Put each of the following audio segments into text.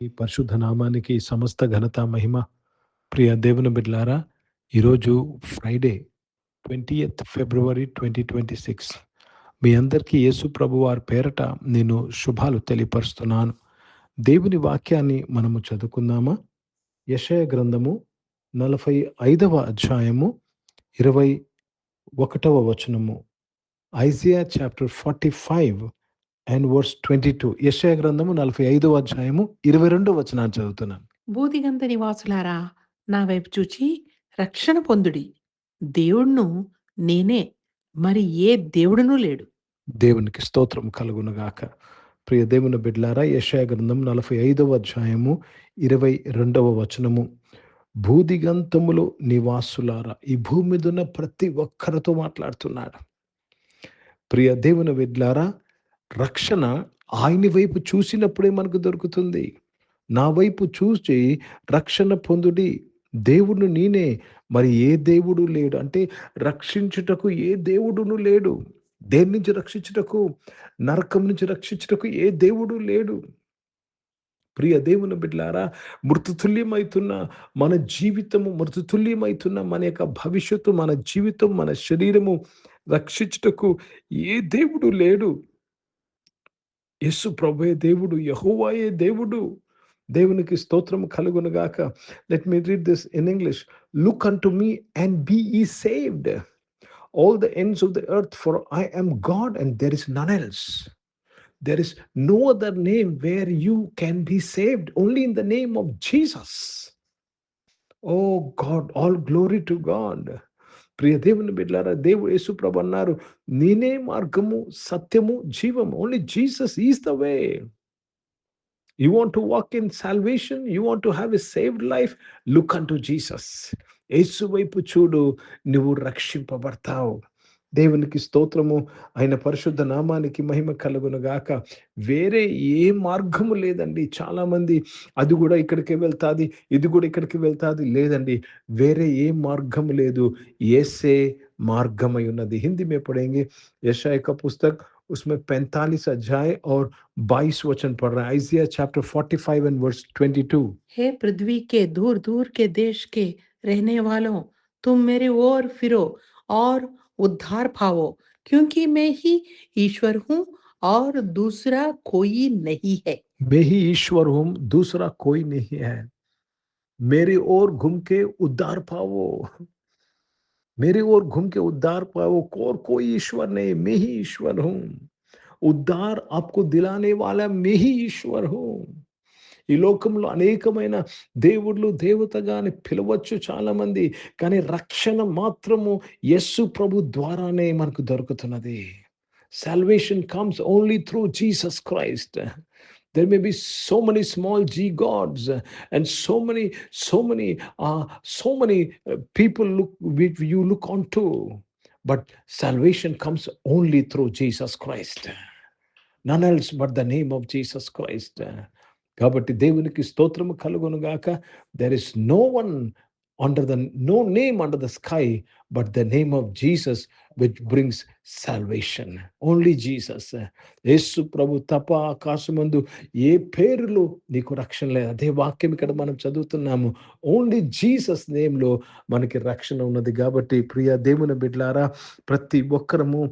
ఈ పరిశుద్ధ నామానికి సమస్త ఘనత మహిమ. ప్రియ దేవుని బిడ్డలారా, ఈరోజు ఫ్రైడే 20th ఫిబ్రవరి 2026. మీ అందరికీ యేసు ప్రభు వారి పేరట నేను శుభాలు తెలియపరుస్తున్నాను. దేవుని వాక్యాన్ని మనము చదువుకుందామా? యెషయా గ్రంథము 45వ అధ్యాయము 21వ వచనము. Isaiah chapter 45 and verse 22. యెషయా గ్రంథము 45వ అధ్యాయము 22వ వచనాన్ని చదువుతున్నాను. భూదిగంత నివాసులారా, నా వైపు చూచి రక్షణ పొందుడి. దేవుడును నేనే, మరి ఏ దేవుడునూ లేడు. దేవునికి స్తోత్రం కలుగునుగాక. ప్రియ దేవుని బిడ్డలారా, యెషయా గ్రంథం 45వ అధ్యాయము 22వ వచనము. భూదిగంతములు నివాసులారా, ఈ భూమి మీద ఉన్న ప్రతి ఒక్కరితో మాట్లాడుతున్నాడు. ప్రియ దేవుని బిడ్డలారా, రక్షణ ఆయన వైపు చూసినప్పుడే మనకు దొరుకుతుంది. నా వైపు చూసి రక్షణ పొందుడి. దేవుడు నేనే, మరి ఏ దేవుడు లేడు. అంటే రక్షించుటకు ఏ దేవుడును లేడు. దేని నుంచి రక్షించుటకు, నరకం నుంచి రక్షించుటకు ఏ దేవుడు లేడు. ప్రియ దేవుని బిడ్డలారా, మృతుతుల్యమైతున్న మన జీవితము, మృతుతుల్యమైతున్న మన యొక్క భవిష్యత్తు, మన జీవితం, మన శరీరము రక్షించుటకు ఏ దేవుడు లేడు. యేసు ప్రభువే దేవుడు, యెహోవాయే దేవుడు. దేవునికి స్తోత్రం కలుగునుగాక. Let me read this in English. Look unto me and be ye saved, all the ends of the earth, for I am God and there is none else. There is no other name where you can be saved, only in the name of Jesus. Oh God, all glory to God. ప్రియ దేవుని బిడ్డలారా, దేవుడు యేసు ప్రభు అన్నారు, నేనే మార్గము, సత్యము, జీవము. Only Jesus is the way. You want to walk in salvation, you want to have a saved life, look unto Jesus. యేసు వైపు చూడు, నువ్వు రక్షింపబడతావు. దేవునికి స్తోత్రము. ఆయన పరిశుద్ధ నామానికి మహిమ కలుగునుగాక. వేరే ఏ మార్గము లేదండి. చాలా మంది అది కూడా ఇక్కడికి వెళ్తాది, ఇది కూడా ఇక్కడికి వెళ్తాది. లేదండి, వేరే ఏ మార్గము లేదు. యేసే మార్గమై ఉన్నది. హిందీ में पढ़ेंगे यशायाह का पुस्तक, उसमें 45 अध्याय और 22 वचन पढ़ रहे हैं. Isaiah chapter 45 and verse 22. हे पृथ्वी के दूर दूर के देश के रहने वालों, तुम मेरे ओर फिरो और उद्धार पाओ, क्योंकि मैं ही ईश्वर हूँ और दूसरा कोई नहीं है. मैं ही ईश्वर हूँ, दूसरा कोई नहीं है. मेरे ओर घूम के उद्धार पाओ. मेरे ओर घूम के उद्धार पाओ. और कोई ईश्वर नहीं, मैं ही ईश्वर हूं. ఉద్ధార్ आपको दिलाने वाला मैं ही ఈశ్వర్ हूं. ఈ లోకంలో అనేకమైన దేవుళ్ళు, దేవతగాని పిలవచ్చు చాలా మంది, కానీ రక్షణ మాత్రము యేసు ప్రభు ద్వారానే మనకు దొరుకుతున్నది. Salvation comes only through Jesus Christ. There may be so many small g gods and so many people you look onto, but salvation comes only through Jesus Christ. None else but the name of Jesus Christ. కాబట్టి దేవునికి స్తోత్రము కలుగునుగాక. There is no name under the sky but the name of Jesus which brings salvation. Only Jesus. యేసు ప్రభు తప్ప ఆకాశమందు ఏ పేరులో నీకు రక్షణ లేదు. అదే వాక్యం ఇక్కడ మనం చదువుతున్నాము. ఓన్లీ జీసస్ నేమ్లో మనకి రక్షణ ఉన్నది. కాబట్టి ప్రియ దేవుని బిడ్డలారా, ప్రతి ఒక్కరము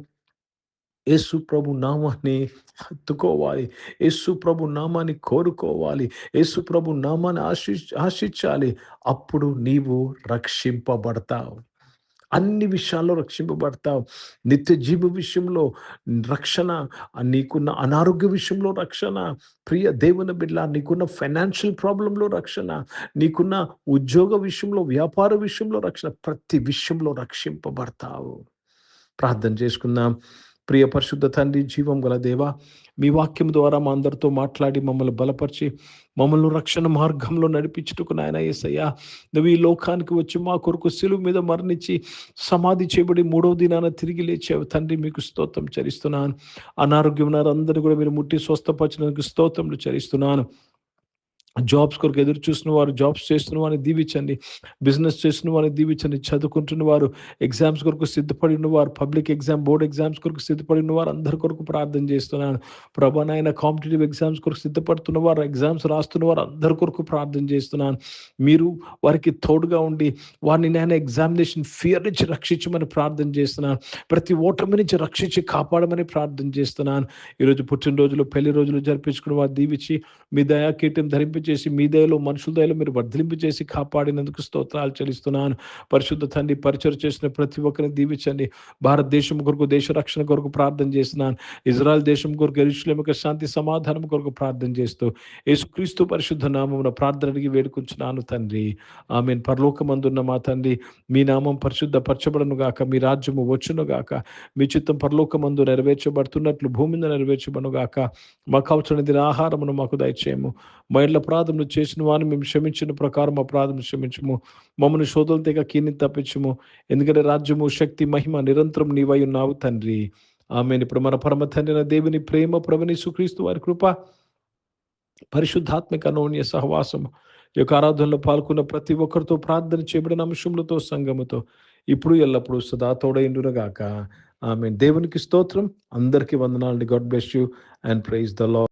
యేసు ప్రభు నామాన్ని హత్తుకోవాలి. యేసు ప్రభు నామాన్ని కోరుకోవాలి. యేసు ప్రభు నామాన్ని ఆశించాలి. అప్పుడు నీవు రక్షింపబడతావు. అన్ని విషయాల్లో రక్షింపబడతావు. నిత్య జీవ విషయంలో రక్షణ, నీకున్న అనారోగ్య విషయంలో రక్షణ, ప్రియ దేవుని బిడ్డ నీకున్న ఫైనాన్షియల్ ప్రాబ్లంలో రక్షణ, నీకున్న ఉద్యోగ విషయంలో, వ్యాపార విషయంలో రక్షణ, ప్రతి విషయంలో రక్షింపబడతావు. ప్రార్థన చేసుకుందాం. ప్రియ పరిశుద్ధ తండ్రి, జీవం గల దేవా, మీ వాక్యం ద్వారా మా అందరితో మాట్లాడి మమ్మల్ని బలపరిచి మమ్మల్ని రక్షణ మార్గంలో నడిపించుటకు నాయన యేసయ్యా, నువ్వు ఈ లోకానికి వచ్చి మా కొరకు సిలువ మీద మరణించి సమాధి చేయబడి 3వ దినాన తిరిగి లేచావు తండ్రి. మీకు స్తోత్రం చెల్లిస్తున్నాను. అనారోగ్యం ఉన్నారందరూ కూడా మీరు ముట్టి స్వస్థపరిచినందుకు స్తోత్రములు చెల్లిస్తున్నాను. జాబ్స్ కొరకు ఎదురు చూస్తున్న వారు జాబ్స్ చేస్తున్న వారిని దీవించండి. బిజినెస్ చేస్తున్న వారిని దీవించండి. చదువుకుంటున్న వారు, ఎగ్జామ్స్ కొరకు సిద్ధపడి ఉన్నవారు, పబ్లిక్ ఎగ్జామ్, బోర్డ్ ఎగ్జామ్స్ కొరకు సిద్ధపడి ఉన్నవారు అందరి కొరకు ప్రార్థన చేస్తున్నాను. ప్రభా నాయన కాంపిటేటివ్ ఎగ్జామ్స్ కొరకు సిద్ధపడుతున్న వారు, ఎగ్జామ్స్ రాస్తున్న వారు అందరి కొరకు ప్రార్థన చేస్తున్నాను. మీరు వారికి తోడుగా ఉండి వారిని నేను ఎగ్జామినేషన్ ఫియర్ నుంచి రక్షించమని ప్రార్థన చేస్తున్నాను. ప్రతి ఓటమి నుంచి రక్షించి కాపాడమని ప్రార్థన చేస్తున్నాను. ఈరోజు పుట్టినరోజులు, పెళ్లి రోజులు జరిపించుకున్న వారు దీవించి మీ దయా కీర్తిని ధరింపచేసి మీ దయలో, మనుషుల దయలో మీరు వర్ధిలింపు చేసి కాపాడినందుకు స్తోత్రాలు చెల్లిస్తున్నాను. పరిశుద్ధ తండ్రి, పరిచయం చేసిన ప్రతి ఒక్కరిని దీవించండి. భారతదేశం కొరకు, దేశ రక్షణ కొరకు ప్రార్థన చేస్తున్నాను. ఇజ్రాయెల్ దేశం కొరకు, యెరూషలేము యొక్క శాంతి సమాధానం కొరకు ప్రార్థన చేస్తూ యేసుక్రీస్తు పరిశుద్ధ నామమున ప్రార్థన అడిగి వేడుకుంటున్నాను తండ్రి. ఆమేన్. పరలోకమందున్న మా తండ్రి, మీ నామం పరిశుద్ధ పరచబడును గాక, మీ రాజ్యము వచ్చును గాక, మీ చిత్తం పరలోకమందు నెరవేర్చబడుతున్నట్లు భూమి మీద నెరవేర్చబడును గాక. మాకు అవసరమైన ఆహారమును మాకు దయచేయము. మా ఇండ్ల అపరాధములు చేసిన వారిని మేము క్షమించిన ప్రకారం అపరాధములు క్షమించము. మమ్మల్ని శోధనల తెగ కీని తప్పించము. ఎందుకంటే రాజ్యము, శక్తి, మహిమ నిరంతరం నీవై ఉన్నావు తండ్రి. ఆమేన్. ఇప్పుడు మన పరమ తండ్రి అయిన దేవుని ప్రేమ, ప్రభువైన యేసుక్రీస్తు వారి కృప, పరిశుద్ధాత్మిక అన్యోన్య సహవాసం, ఈ యొక్క ఆరాధనలో పాల్గొన్న ప్రతి ఒక్కరితో, ప్రార్థన చేయబడిన అంశములతో, సంఘముతో ఇప్పుడు ఎల్లప్పుడూ సదా తోడైండునుగాక. ఆమేన్. దేవునికి స్తోత్రం. అందరికీ వందనాలండి. God bless you and praise the lord.